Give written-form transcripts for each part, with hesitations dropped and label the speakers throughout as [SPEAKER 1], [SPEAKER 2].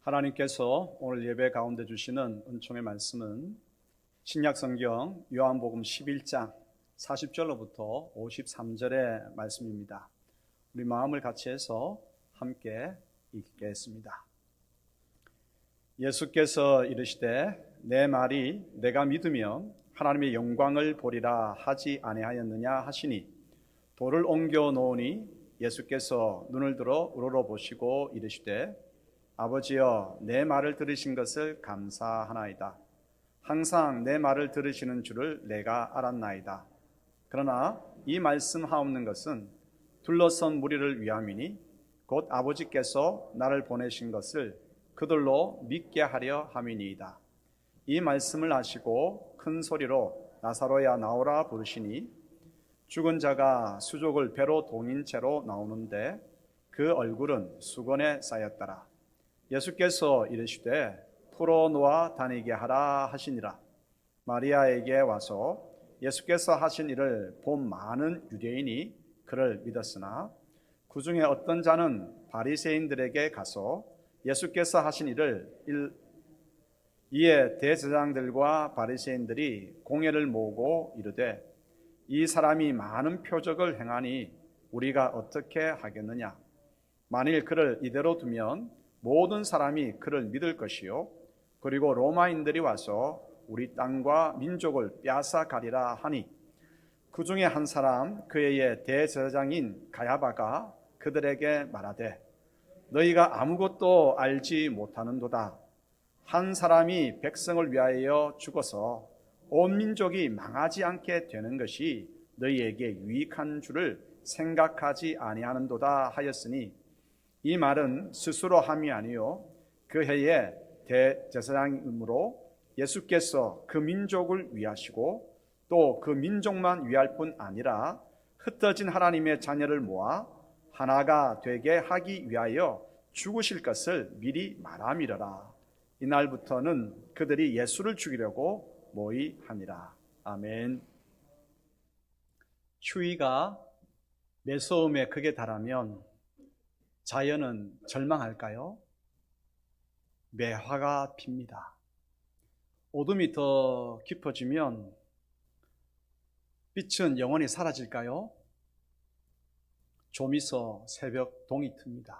[SPEAKER 1] 하나님께서 오늘 예배 가운데 주시는 은총의 말씀은 신약성경 요한복음 11장 40절로부터 53절의 말씀입니다. 우리 마음을 같이 해서 함께 읽겠습니다. 예수께서 이르시되 내 말이 내가 믿으면 하나님의 영광을 보리라 하지 아니하였느냐 하시니 돌을 옮겨 놓으니 예수께서 눈을 들어 우러러보시고 이르시되 아버지여 내 말을 들으신 것을 감사하나이다. 항상 내 말을 들으시는 줄을 내가 알았나이다. 그러나 이 말씀하옵는 것은 둘러선 무리를 위함이니 곧 아버지께서 나를 보내신 것을 그들로 믿게 하려 함이니이다. 이 말씀을 하시고 큰 소리로 나사로야 나오라 부르시니 죽은 자가 수족을 배로 동인 채로 나오는데 그 얼굴은 수건에 쌓였더라. 예수께서 이르시되 풀어놓아 다니게 하라 하시니라. 마리아에게 와서 예수께서 하신 일을 본 많은 유대인이 그를 믿었으나 그 중에 어떤 자는 바리새인들에게 가서 예수께서 하신 일을 이에 대제사장들과 바리새인들이 공회를 모으고 이르되 이 사람이 많은 표적을 행하니 우리가 어떻게 하겠느냐. 만일 그를 이대로 두면 모든 사람이 그를 믿을 것이요 그리고 로마인들이 와서 우리 땅과 민족을 빼앗아 가리라 하니 그 중에 한 사람 그의 대제사장인 가야바가 그들에게 말하되 너희가 아무것도 알지 못하는도다. 한 사람이 백성을 위하여 죽어서 온 민족이 망하지 않게 되는 것이 너희에게 유익한 줄을 생각하지 아니하는도다 하였으니 이 말은 스스로 함이 아니요 그 해에 대제사장이므로 예수께서 그 민족을 위하시고 또 그 민족만 위할 뿐 아니라 흩어진 하나님의 자녀를 모아 하나가 되게 하기 위하여 죽으실 것을 미리 말함이러라. 이날부터는 그들이 예수를 죽이려고 모의하니라. 아멘. 추위가 매서움에 극에 달하면 자연은 절망할까요? 매화가 핍니다. 어둠이 더 깊어지면 빛은 영원히 사라질까요? 좀 있어 새벽 동이 틉니다.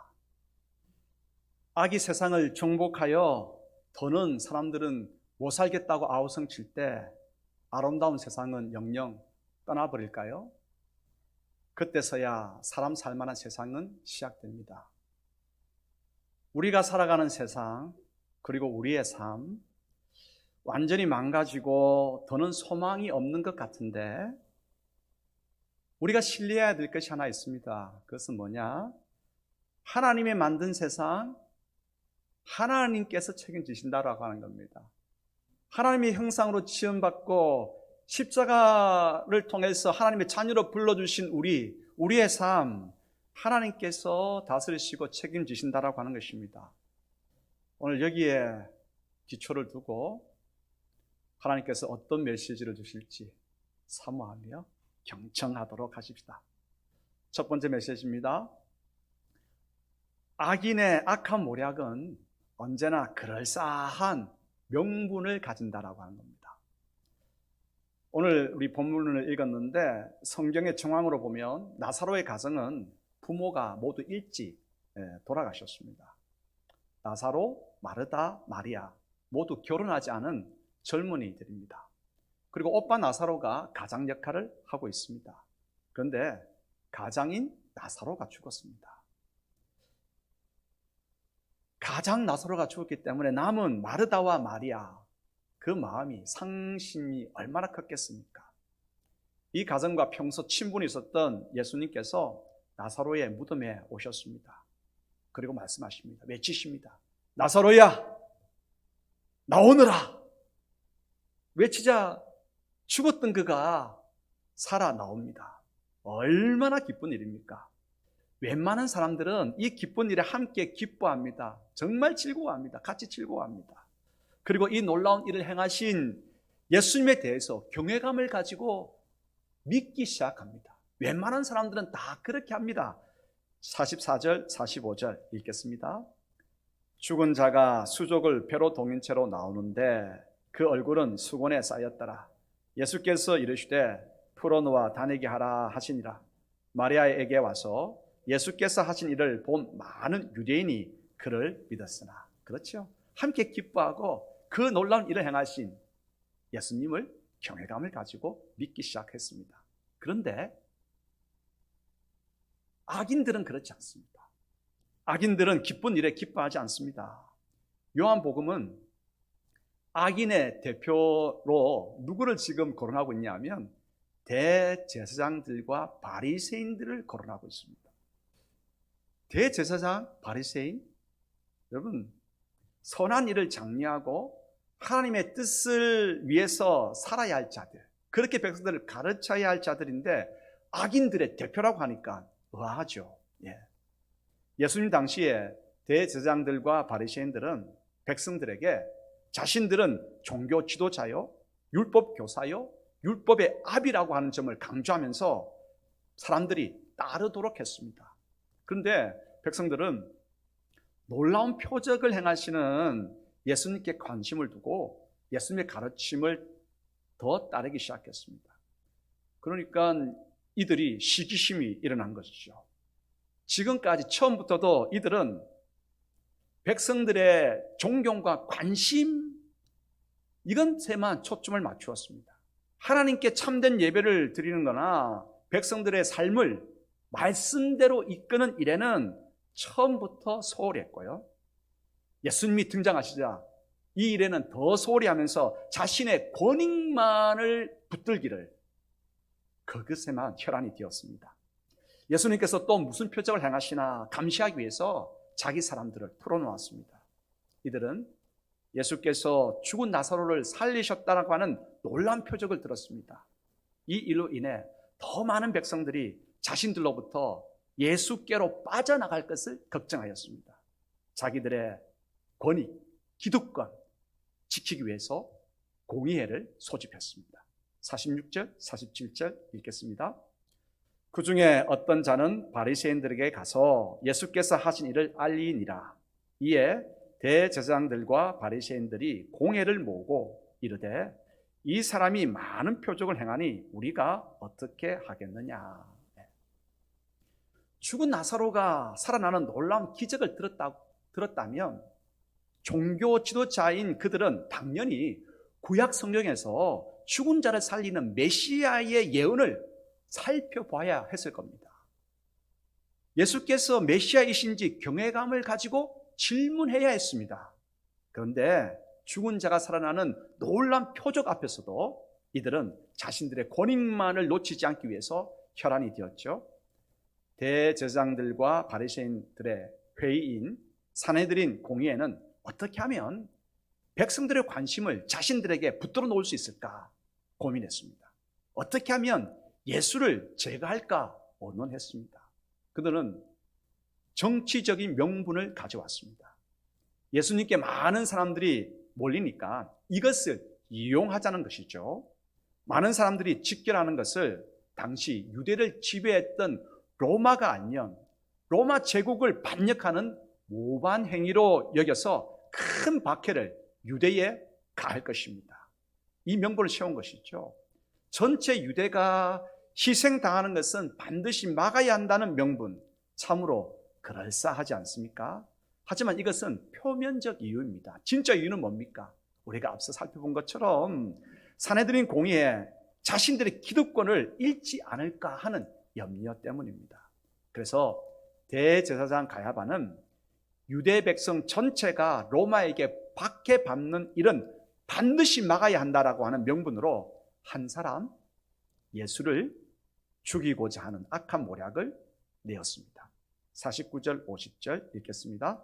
[SPEAKER 1] 악이 세상을 정복하여 더는 사람들은 못 살겠다고 아우성 칠 때 아름다운 세상은 영영 떠나버릴까요? 그때서야 사람 살만한 세상은 시작됩니다. 우리가 살아가는 세상 그리고 우리의 삶 완전히 망가지고 더는 소망이 없는 것 같은데 우리가 신뢰해야 될 것이 하나 있습니다. 그것은 뭐냐? 하나님이 만든 세상 하나님께서 책임지신다라고 하는 겁니다. 하나님의 형상으로 지음받고 십자가를 통해서 하나님의 자녀로 불러주신 우리의 삶 하나님께서 다스리시고 책임지신다라고 하는 것입니다. 오늘 여기에 기초를 두고 하나님께서 어떤 메시지를 주실지 사모하며 경청하도록 하십시다. 첫 번째 메시지입니다. 악인의 악한 모략은 언제나 그럴싸한 명분을 가진다라고 하는 겁니다. 오늘 우리 본문을 읽었는데 성경의 정황으로 보면 나사로의 가정은 부모가 모두 일찍 돌아가셨습니다. 나사로, 마르다, 마리아 모두 결혼하지 않은 젊은이들입니다. 그리고 오빠 나사로가 가장 역할을 하고 있습니다. 그런데 가장인 나사로가 죽었습니다. 가장 나사로가 죽었기 때문에 남은 마르다와 마리아 그 마음이 상심이 얼마나 컸겠습니까? 이 가정과 평소 친분이 있었던 예수님께서 나사로의 무덤에 오셨습니다. 그리고 말씀하십니다. 외치십니다. 나사로야 나오너라. 외치자 죽었던 그가 살아나옵니다. 얼마나 기쁜 일입니까? 웬만한 사람들은 이 기쁜 일에 함께 기뻐합니다. 정말 즐거워합니다. 같이 즐거워합니다. 그리고 이 놀라운 일을 행하신 예수님에 대해서 경외감을 가지고 믿기 시작합니다. 웬만한 사람들은 다 그렇게 합니다. 44절, 45절 읽겠습니다. 죽은 자가 수족을 배로 동인 채로 나오는데 그 얼굴은 수건에 쌓였더라. 예수께서 이르시되 풀어놓아 다니게 하라 하시니라. 마리아에게 와서 예수께서 하신 일을 본 많은 유대인이 그를 믿었으나. 그렇죠. 함께 기뻐하고 그 놀라운 일을 행하신 예수님을 경외감을 가지고 믿기 시작했습니다. 그런데 악인들은 그렇지 않습니다. 악인들은 기쁜 일에 기뻐하지 않습니다. 요한복음은 악인의 대표로 누구를 지금 거론하고 있냐면 대제사장들과 바리새인들을 거론하고 있습니다. 대제사장, 바리새인, 여러분 선한 일을 장려하고 하나님의 뜻을 위해서 살아야 할 자들, 그렇게 백성들을 가르쳐야 할 자들인데 악인들의 대표라고 하니까 의아하죠. 예수님 당시에 대제사장들과 바리새인들은 백성들에게 자신들은 종교 지도자요, 율법 교사요, 율법의 압이라고 하는 점을 강조하면서 사람들이 따르도록 했습니다. 그런데 백성들은 놀라운 표적을 행하시는 예수님께 관심을 두고 예수님의 가르침을 더 따르기 시작했습니다. 그러니까 이들이 시기심이 일어난 것이죠. 지금까지 처음부터도 이들은 백성들의 존경과 관심, 이것에만 초점을 맞추었습니다. 하나님께 참된 예배를 드리는 거나 백성들의 삶을 말씀대로 이끄는 일에는 처음부터 소홀히 했고요. 예수님이 등장하시자 이 일에는 더 소홀히 하면서 자신의 권익만을 붙들기를, 그것에만 혈안이 되었습니다. 예수님께서 또 무슨 표적을 행하시나 감시하기 위해서 자기 사람들을 풀어놓았습니다. 이들은 예수께서 죽은 나사로를 살리셨다라고 하는 놀라운 표적을 들었습니다. 이 일로 인해 더 많은 백성들이 자신들로부터 예수께로 빠져나갈 것을 걱정하였습니다. 자기들의 권익, 기득권 지키기 위해서 공의회를 소집했습니다. 46절, 47절 읽겠습니다. 그 중에 어떤 자는 바리새인들에게 가서 예수께서 하신 일을 알리니라. 이에 대제사장들과 바리새인들이 공회를 모으고 이르되 이 사람이 많은 표적을 행하니 우리가 어떻게 하겠느냐. 죽은 나사로가 살아나는 놀라운 기적을 들었다면 종교 지도자인 그들은 당연히 구약 성경에서 죽은 자를 살리는 메시아의 예언을 살펴봐야 했을 겁니다. 예수께서 메시아이신지 경외감을 가지고 질문해야 했습니다. 그런데 죽은 자가 살아나는 놀라운 표적 앞에서도 이들은 자신들의 권익만을 놓치지 않기 위해서 혈안이 되었죠. 대제사장들과 바리새인들의 회의인 산헤드린 공의회는 어떻게 하면 백성들의 관심을 자신들에게 붙들어 놓을 수 있을까 고민했습니다. 어떻게 하면 예수를 제거할까 언론했습니다. 그들은 정치적인 명분을 가져왔습니다. 예수님께 많은 사람들이 몰리니까 이것을 이용하자는 것이죠. 많은 사람들이 직결하는 것을 당시 유대를 지배했던 로마가 아니면 로마 제국을 반역하는 모반 행위로 여겨서 큰 박해를 유대에 가할 것입니다. 이 명분을 세운 것이죠. 전체 유대가 희생당하는 것은 반드시 막아야 한다는 명분, 참으로 그럴싸하지 않습니까? 하지만 이것은 표면적 이유입니다. 진짜 이유는 뭡니까? 우리가 앞서 살펴본 것처럼 산헤드린 공의에 자신들의 기득권을 잃지 않을까 하는 염려 때문입니다. 그래서 대제사장 가야바는 유대 백성 전체가 로마에게 박해받는 일은 반드시 막아야 한다라고 하는 명분으로 한 사람, 예수를 죽이고자 하는 악한 모략을 내었습니다. 49절, 50절 읽겠습니다.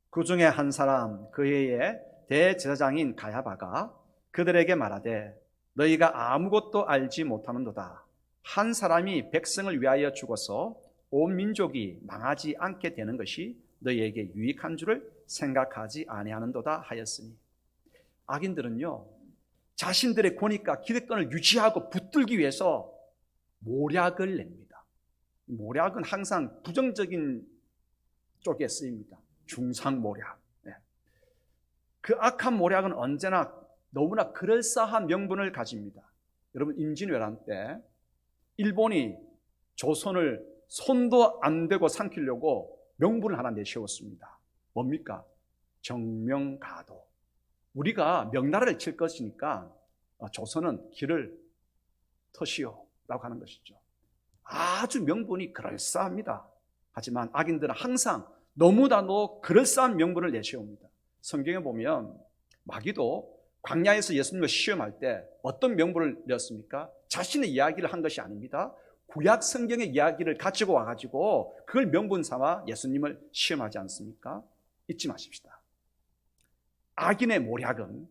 [SPEAKER 1] 그 중에 한 사람, 그 해의 대제사장인 가야바가 그들에게 말하되 너희가 아무것도 알지 못하는도다. 한 사람이 백성을 위하여 죽어서 온 민족이 망하지 않게 되는 것이 너희에게 유익한 줄을 생각하지 아니하는도다 하였으니. 악인들은요, 자신들의 권위과 기득권을 유지하고 붙들기 위해서 모략을 냅니다. 모략은 항상 부정적인 쪽에 쓰입니다. 중상모략. 그 악한 모략은 언제나 너무나 그럴싸한 명분을 가집니다. 여러분, 임진왜란 때 일본이 조선을 손도 안 대고 삼키려고 명분을 하나 내세웠습니다. 뭡니까? 정명가도. 우리가 명나라를 칠 것이니까 조선은 길을 터시오 라고 하는 것이죠. 아주 명분이 그럴싸합니다. 하지만 악인들은 항상 너무나도 그럴싸한 명분을 내세웁니다. 성경에 보면 마귀도 광야에서 예수님을 시험할 때 어떤 명분을 내었습니까? 자신의 이야기를 한 것이 아닙니다. 구약 성경의 이야기를 가지고 와가지고 그걸 명분 삼아 예수님을 시험하지 않습니까? 잊지 마십시다. 악인의 모략은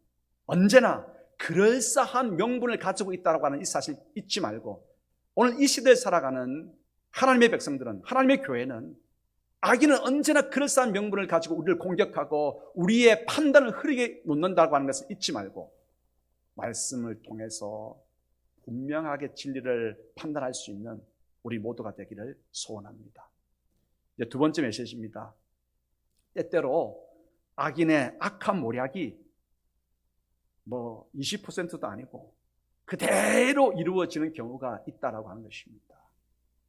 [SPEAKER 1] 언제나 그럴싸한 명분을 가지고 있다고 하는 이 사실 잊지 말고, 오늘 이 시대에 살아가는 하나님의 백성들은, 하나님의 교회는 악인은 언제나 그럴싸한 명분을 가지고 우리를 공격하고 우리의 판단을 흐리게 놓는다고 하는 것을 잊지 말고 말씀을 통해서 분명하게 진리를 판단할 수 있는 우리 모두가 되기를 소원합니다. 이제 두 번째 메시지입니다. 때때로 악인의 악한 모략이 20%도 아니고 그대로 이루어지는 경우가 있다라고 하는 것입니다.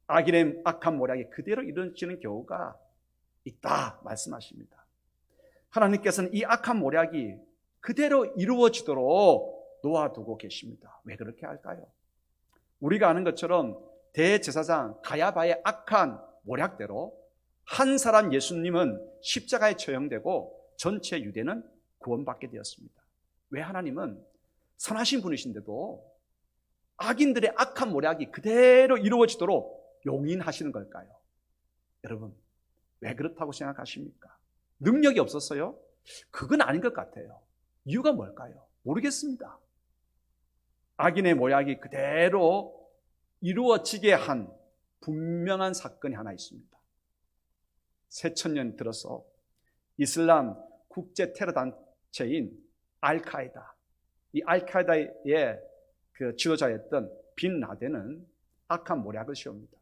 [SPEAKER 1] 악인의 악한 모략이 그대로 이루어지는 경우가 있다 말씀하십니다. 하나님께서는 이 악한 모략이 그대로 이루어지도록 놓아두고 계십니다. 왜 그렇게 할까요? 우리가 아는 것처럼 대제사장 가야바의 악한 모략대로 한 사람 예수님은 십자가에 처형되고 전체 유대는 구원받게 되었습니다. 왜 하나님은 선하신 분이신데도 악인들의 악한 모략이 그대로 이루어지도록 용인하시는 걸까요? 여러분, 왜 그렇다고 생각하십니까? 능력이 없었어요? 그건 아닌 것 같아요. 이유가 뭘까요? 모르겠습니다. 악인의 모략이 그대로 이루어지게 한 분명한 사건이 하나 있습니다. 새천년 들어서 이슬람 국제 테러 단체인 알카에다, 이 알카에다의 그 지도자였던 빈 라덴은 악한 모략을 세웁니다.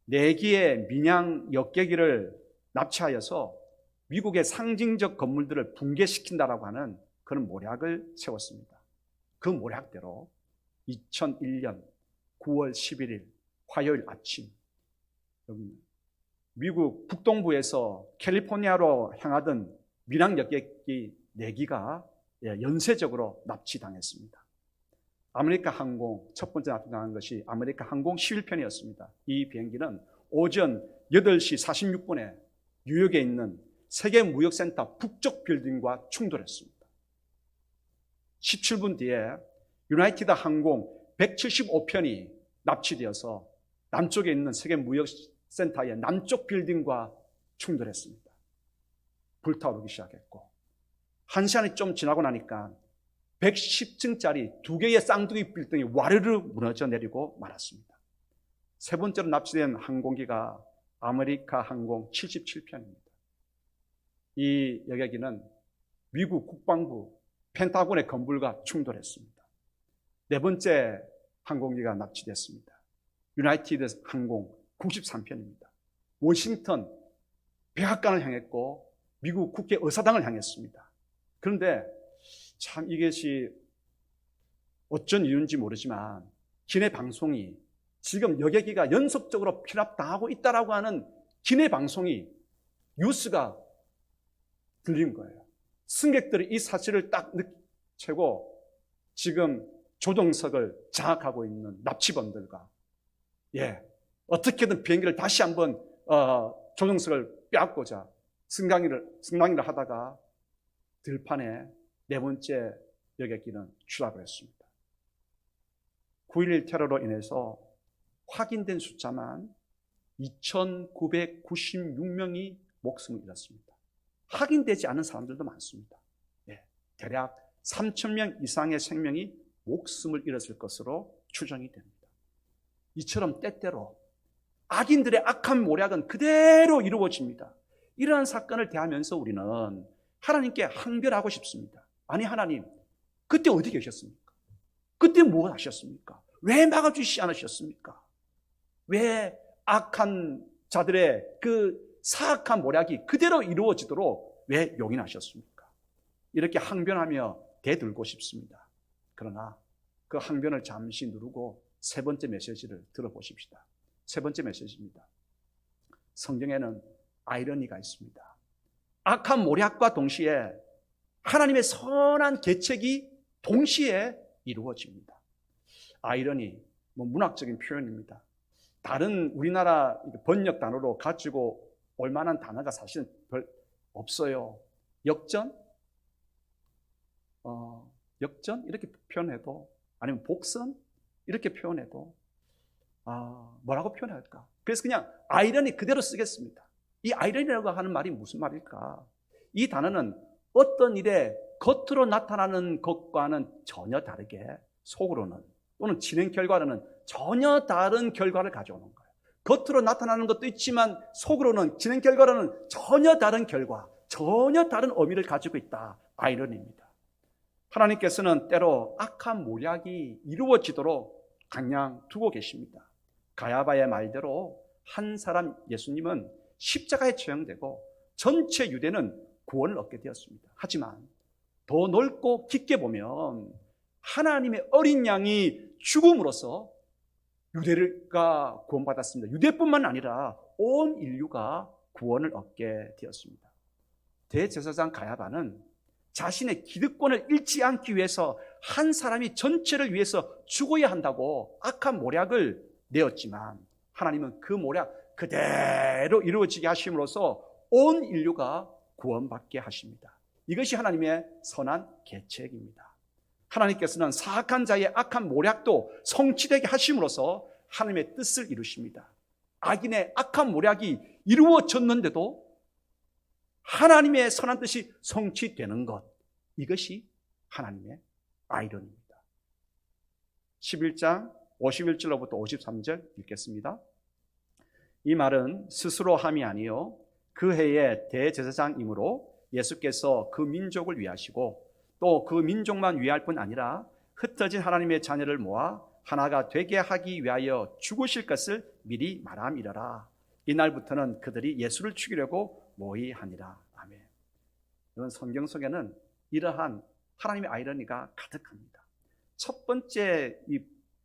[SPEAKER 1] 4개의 민양 역계기를 납치하여서 미국의 상징적 건물들을 붕괴시킨다라고 하는 그런 모략을 세웠습니다. 그 모략대로 2001년 9월 11일 화요일 아침, 미국 북동부에서 캘리포니아로 향하던 민양 역계기 4기가 연쇄적으로 납치당했습니다. 아메리카 항공, 첫 번째 납치당한 것이 아메리카 항공 11편이었습니다. 이 비행기는 오전 8시 46분에 뉴욕에 있는 세계무역센터 북쪽 빌딩과 충돌했습니다. 17분 뒤에 유나이티드 항공 175편이 납치되어서 남쪽에 있는 세계무역센터의 남쪽 빌딩과 충돌했습니다. 불타오르기 시작했고, 1시간이 좀 지나고 나니까 110층짜리 2개의 쌍둥이 빌딩이 와르르 무너져 내리고 말았습니다. 세 번째로 납치된 항공기가 아메리카 항공 77편입니다. 이 여객기는 미국 국방부 펜타곤의 건물과 충돌했습니다. 네 번째 항공기가 납치됐습니다. 유나이티드 항공 93편입니다. 워싱턴 백악관을 향했고 미국 국회 의사당을 향했습니다. 그런데 참 이것이 어쩐 이유인지 모르지만 기내 방송이 지금 여객기가 연속적으로 피납당하고 있다라고 하는 기내 방송이 뉴스가 들린 거예요. 승객들이 이 사실을 딱 느끼고 지금 조종석을 장악하고 있는 납치범들과 어떻게든 비행기를 다시 한번 조종석을 빼앗고자 승강기를 하다가 들판에 네 번째 여객기는 추락을 했습니다. 9.11 테러로 인해서 확인된 숫자만 2,996명이 목숨을 잃었습니다. 확인되지 않은 사람들도 많습니다. 대략 3,000명 이상의 생명이 목숨을 잃었을 것으로 추정이 됩니다. 이처럼 때때로 악인들의 악한 모략은 그대로 이루어집니다. 이러한 사건을 대하면서 우리는 하나님께 항변하고 싶습니다. 아니 하나님, 그때 어디 계셨습니까? 그때 뭐 하셨습니까? 왜 막아주시지 않으셨습니까? 왜 악한 자들의 그 사악한 모략이 그대로 이루어지도록 왜 용인하셨습니까? 이렇게 항변하며 대들고 싶습니다. 그러나 그 항변을 잠시 누르고 세 번째 메시지를 들어보십시다. 세 번째 메시지입니다. 성경에는 아이러니가 있습니다. 악한 모략과 동시에 하나님의 선한 계책이 동시에 이루어집니다. 아이러니, 문학적인 표현입니다. 다른 우리나라 번역 단어로 가지고 올 만한 단어가 사실은 별 없어요. 역전? 역전? 이렇게 표현해도, 아니면 복선? 이렇게 표현해도, 뭐라고 표현해야 할까? 그래서 그냥 아이러니 그대로 쓰겠습니다. 이 아이러니라고 하는 말이 무슨 말일까? 이 단어는 어떤 일에 겉으로 나타나는 것과는 전혀 다르게 속으로는 또는 진행 결과로는 전혀 다른 결과를 가져오는 거예요. 겉으로 나타나는 것도 있지만 속으로는 진행 결과로는 전혀 다른 결과, 전혀 다른 의미를 가지고 있다. 아이러니입니다. 하나님께서는 때로 악한 모략이 이루어지도록 그냥 두고 계십니다. 가야바의 말대로 한 사람 예수님은 십자가에 처형되고 전체 유대는 구원을 얻게 되었습니다. 하지만 더 넓고 깊게 보면 하나님의 어린 양이 죽음으로써 유대가 구원받았습니다. 유대뿐만 아니라 온 인류가 구원을 얻게 되었습니다. 대제사장 가야바는 자신의 기득권을 잃지 않기 위해서 한 사람이 전체를 위해서 죽어야 한다고 악한 모략을 내었지만 하나님은 그 모략 그대로 이루어지게 하심으로써 온 인류가 구원받게 하십니다. 이것이 하나님의 선한 계책입니다. 하나님께서는 사악한 자의 악한 모략도 성취되게 하심으로써 하나님의 뜻을 이루십니다. 악인의 악한 모략이 이루어졌는데도 하나님의 선한 뜻이 성취되는 것, 이것이 하나님의 아이러니입니다. 11장 51절로부터 53절 읽겠습니다. 이 말은 스스로 함이 아니요 그 해의 대제사장이므로 예수께서 그 민족을 위하시고 또 그 민족만 위할 뿐 아니라 흩어진 하나님의 자녀를 모아 하나가 되게 하기 위하여 죽으실 것을 미리 말함이러라. 이날부터는 그들이 예수를 죽이려고 모의하니라. 아멘. 이런 성경 속에는 이러한 하나님의 아이러니가 가득합니다. 첫 번째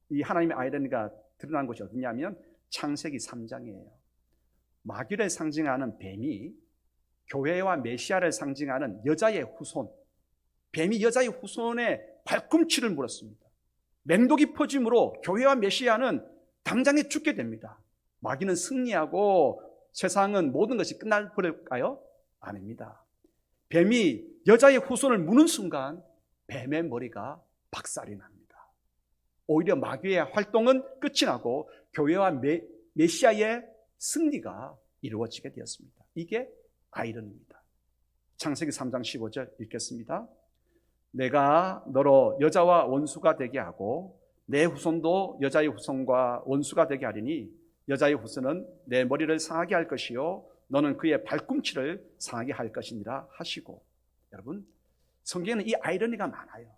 [SPEAKER 1] 이 하나님의 아이러니가 드러난 곳이 어디냐면 창세기 3장이에요. 마귀를 상징하는 뱀이 교회와 메시아를 상징하는 여자의 후손, 뱀이 여자의 후손에 발꿈치를 물었습니다. 맹독이 퍼짐으로 교회와 메시아는 당장에 죽게 됩니다. 마귀는 승리하고 세상은 모든 것이 끝날까요? 아닙니다. 뱀이 여자의 후손을 무는 순간 뱀의 머리가 박살이 납니다. 오히려 마귀의 활동은 끝이 나고 교회와 메시아의 승리가 이루어지게 되었습니다. 이게 아이러니입니다. 창세기 3장 15절 읽겠습니다. 내가 너로 여자와 원수가 되게 하고 내 후손도 여자의 후손과 원수가 되게 하리니 여자의 후손은 내 머리를 상하게 할 것이요 너는 그의 발꿈치를 상하게 할 것이니라 하시고. 여러분, 성경에는 이 아이러니가 많아요.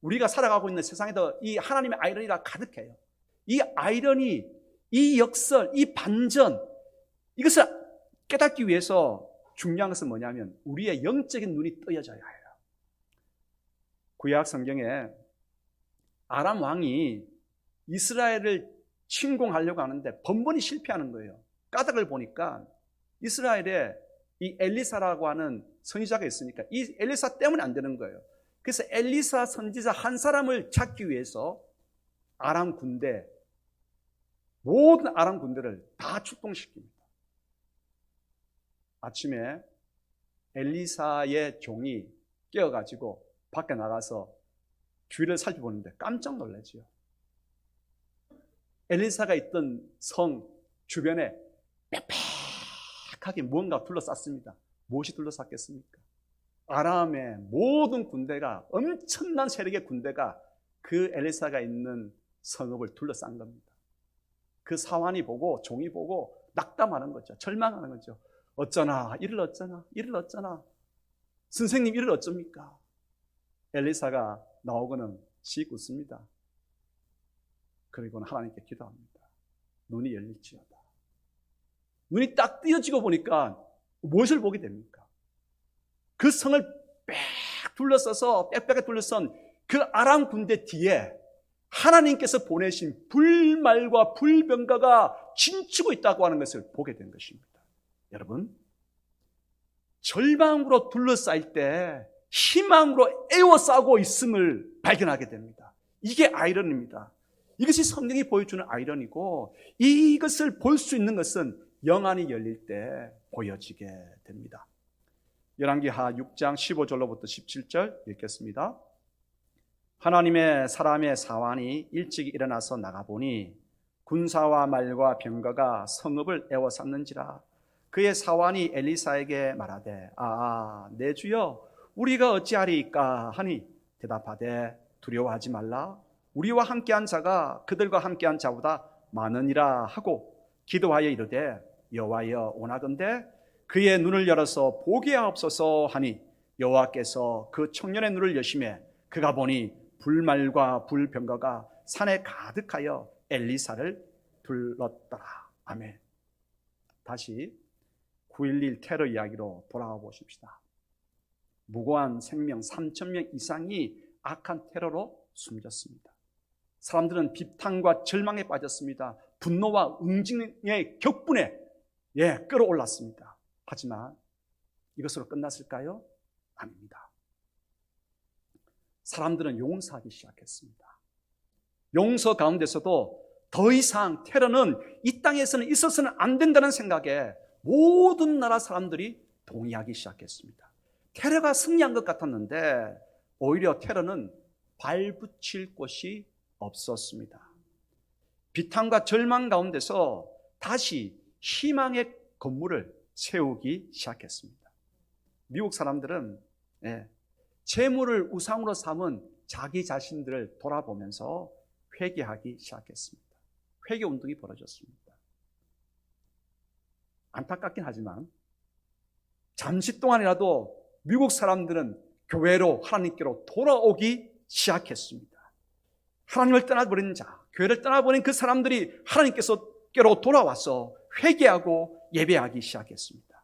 [SPEAKER 1] 우리가 살아가고 있는 세상에도 이 하나님의 아이러니가 가득해요. 이 아이러니, 이 역설, 이 반전, 이것을 깨닫기 위해서 중요한 것은 뭐냐면 우리의 영적인 눈이 뜨여져야 해요. 구약 성경에 아람 왕이 이스라엘을 침공하려고 하는데 번번이 실패하는 거예요. 까닭을 보니까 이스라엘에 이 엘리사라고 하는 선지자가 있으니까 이 엘리사 때문에 안 되는 거예요. 그래서 엘리사 선지자 한 사람을 찾기 위해서 아람 군대, 모든 아람 군대를 다 출동시킵니다. 아침에 엘리사의 종이 깨어가지고 밖에 나가서 주위를 살펴보는데 깜짝 놀라지요. 엘리사가 있던 성 주변에 빽빽하게 무언가 둘러쌌습니다. 무엇이 둘러쌌겠습니까? 아람의 모든 군대가, 엄청난 세력의 군대가 그 엘리사가 있는 성읍을 둘러싼 겁니다. 그 사환이 보고 종이 보고 낙담하는 거죠. 절망하는 거죠. 어쩌나, 이를 어쩌나, 이를 어쩌나. 선생님, 이를 어쩝니까? 엘리사가 나오고는 씩 웃습니다. 그리고는 하나님께 기도합니다. 눈이 열릴지어다. 눈이 딱 띄어지고 보니까 무엇을 보게 됩니까? 그 성을 빽빽하게 둘러선 그 아람 군대 뒤에 하나님께서 보내신 불말과 불병거가 진치고 있다고 하는 것을 보게 된 것입니다. 여러분, 절망으로 둘러싸일 때 희망으로 에워싸고 있음을 발견하게 됩니다. 이게 아이러니입니다. 이것이 성경이 보여주는 아이러니고, 이것을 볼 수 있는 것은 영안이 열릴 때 보여지게 됩니다. 열왕기하 6장 15절로부터 17절 읽겠습니다. 하나님의 사람의 사환이 일찍 일어나서 나가보니 군사와 말과 병거가 성읍을 에워쌌는지라. 그의 사환이 엘리사에게 말하되 내 주여 우리가 어찌하리이까 하니 대답하되 두려워하지 말라. 우리와 함께한 자가 그들과 함께한 자보다 많으니라 하고 기도하여 이르되 여호와여 원하건대 그의 눈을 열어서 보게 하옵소서 하니 여호와께서 그 청년의 눈을 여시매 그가 보니 불말과 불병거가 산에 가득하여 엘리사를 둘렀더라. 아멘. 다시 9.11 테러 이야기로 돌아와 보십시다. 무고한 생명 3,000명 이상이 악한 테러로 숨졌습니다. 사람들은 비탄과 절망에 빠졌습니다. 분노와 응징의 격분에 끌어올랐습니다. 하지만 이것으로 끝났을까요? 아닙니다. 사람들은 용서하기 시작했습니다. 용서 가운데서도 더 이상 테러는 이 땅에서는 있어서는 안 된다는 생각에 모든 나라 사람들이 동의하기 시작했습니다. 테러가 승리한 것 같았는데 오히려 테러는 발붙일 곳이 없었습니다. 비탄과 절망 가운데서 다시 희망의 건물을 세우기 시작했습니다. 미국 사람들은 재물을 우상으로 삼은 자기 자신들을 돌아보면서 회개하기 시작했습니다. 회개 운동이 벌어졌습니다. 안타깝긴 하지만 잠시 동안이라도 미국 사람들은 교회로 하나님께로 돌아오기 시작했습니다. 하나님을 떠나버린 자, 교회를 떠나버린 그 사람들이 하나님께로 돌아와서 회개하고 예배하기 시작했습니다.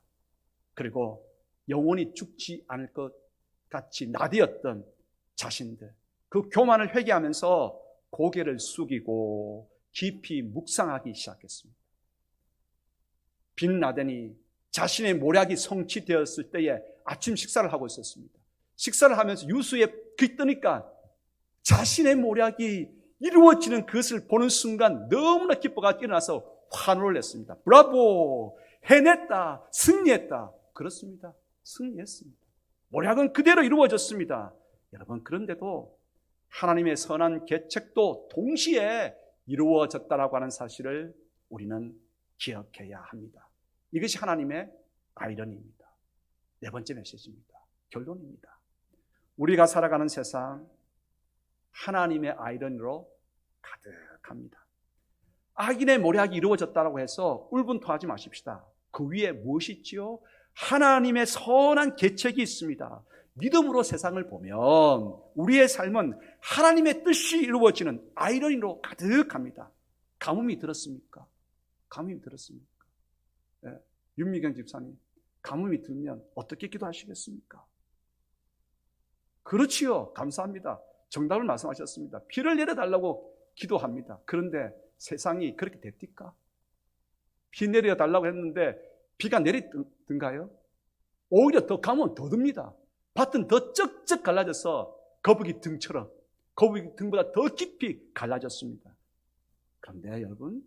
[SPEAKER 1] 그리고 영원히 죽지 않을 것 같이 나대었던 자신들, 그 교만을 회개하면서 고개를 숙이고 깊이 묵상하기 시작했습니다. 빈 라덴이 자신의 모략이 성취되었을 때에 아침 식사를 하고 있었습니다. 식사를 하면서 유수에 깃드니까 자신의 모략이 이루어지는 그것을 보는 순간 너무나 기뻐가 일어나서 환호를 냈습니다. 브라보! 해냈다! 승리했다! 그렇습니다. 승리했습니다. 모략은 그대로 이루어졌습니다. 여러분, 그런데도 하나님의 선한 계책도 동시에 이루어졌다라고 하는 사실을 우리는 기억해야 합니다. 이것이 하나님의 아이러니입니다. 네 번째 메시지입니다. 결론입니다. 우리가 살아가는 세상 하나님의 아이러니로 가득합니다. 악인의 모략이 이루어졌다고 해서 울분토하지 마십시다. 그 위에 무엇이 있지요? 하나님의 선한 계책이 있습니다. 믿음으로 세상을 보면 우리의 삶은 하나님의 뜻이 이루어지는 아이러니로 가득합니다. 가뭄이 들었습니까? 가뭄이 들었습니까? 윤미경 집사님, 가뭄이 들면 어떻게 기도하시겠습니까? 그렇지요. 감사합니다. 정답을 말씀하셨습니다. 비를 내려달라고 기도합니다. 그런데 세상이 그렇게 됩니까? 비 내려달라고 했는데 비가 내리든가요? 오히려 더 가면 더 듭니다. 밭은 더 쩍쩍 갈라져서 거북이 등처럼 거북이 등보다 더 깊이 갈라졌습니다. 그런데 여러분,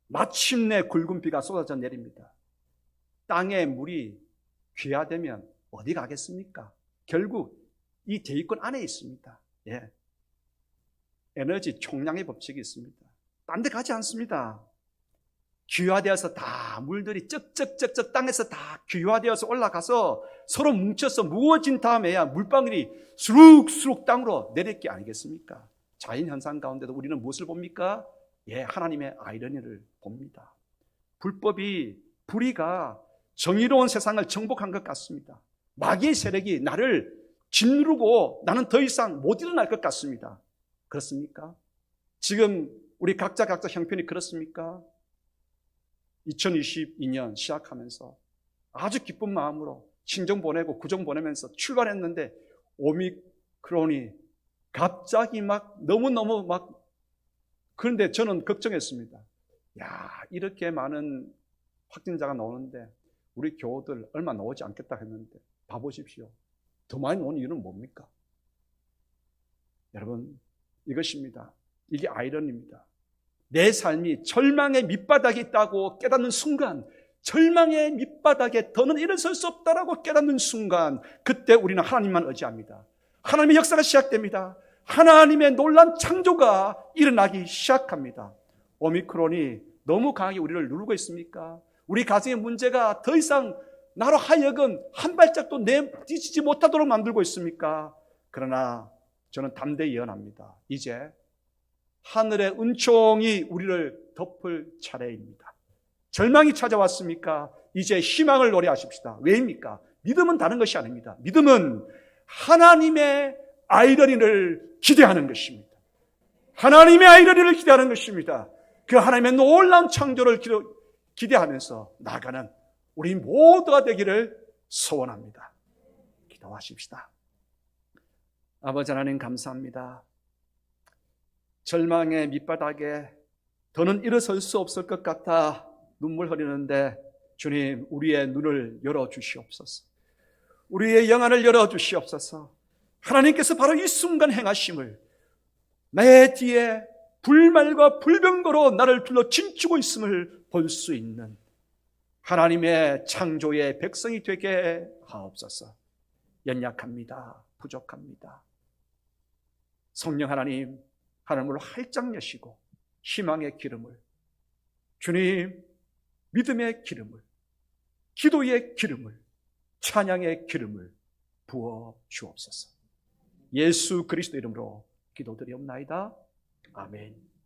[SPEAKER 1] 마침내 굵은 비가 쏟아져 내립니다. 땅에 물이 귀화되면 어디 가겠습니까? 결국 이 대위권 안에 있습니다. 에너지 총량의 법칙이 있습니다. 딴 데 가지 않습니다. 귀화되어서 다 물들이 쩍쩍쩍쩍 땅에서 다 귀화되어서 올라가서 서로 뭉쳐서 무거워진 다음에야 물방울이 수룩수룩 땅으로 내릴 게 아니겠습니까? 자연현상 가운데도 우리는 무엇을 봅니까? 하나님의 아이러니를 봅니다. 불의가 정의로운 세상을 정복한 것 같습니다. 마귀의 세력이 나를 짓누르고 나는 더 이상 못 일어날 것 같습니다. 그렇습니까? 지금 우리 각자 형편이 그렇습니까? 2022년 시작하면서 아주 기쁜 마음으로 친정 보내고 구정 보내면서 출발했는데 오미크론이 갑자기 막 너무너무 막, 그런데 저는 걱정했습니다. 야, 이렇게 많은 확진자가 나오는데 우리 교우들 얼마 나오지 않겠다 했는데 봐보십시오. 더 많이 나오는 이유는 뭡니까? 여러분, 이것입니다. 이게 아이러니입니다. 내 삶이 절망의 밑바닥에 있다고 깨닫는 순간, 절망의 밑바닥에 더는 일어설 수 없다라고 깨닫는 순간, 그때 우리는 하나님만 의지합니다. 하나님의 역사가 시작됩니다. 하나님의 놀란 창조가 일어나기 시작합니다. 오미크론이 너무 강하게 우리를 누르고 있습니까? 우리 가정의 문제가 더 이상 나로 하여금 한 발짝도 내디지지 못하도록 만들고 있습니까? 그러나 저는 담대히 예언합니다. 이제 하늘의 은총이 우리를 덮을 차례입니다. 절망이 찾아왔습니까? 이제 희망을 노래하십시다. 왜입니까? 믿음은 다른 것이 아닙니다. 믿음은 하나님의 아이러니를 기대하는 것입니다. 하나님의 아이러니를 기대하는 것입니다. 그 하나님의 놀라운 창조를 기대하면서 나아가는 우리 모두가 되기를 소원합니다. 기도하십시다. 아버지 하나님 감사합니다. 절망의 밑바닥에 더는 일어설 수 없을 것 같아 눈물 흘리는데 주님, 우리의 눈을 열어주시옵소서. 우리의 영안을 열어주시옵소서. 하나님께서 바로 이 순간 행하심을, 내 뒤에 불말과 불병거로 나를 둘러 진추고 있음을 볼 수 있는 하나님의 창조의 백성이 되게 하옵소서. 연약합니다. 부족합니다. 성령 하나님, 하늘문을 활짝 여시고 희망의 기름을, 주님, 믿음의 기름을, 기도의 기름을, 찬양의 기름을 부어 주옵소서. 예수 그리스도 이름으로 기도드리옵나이다. 아멘.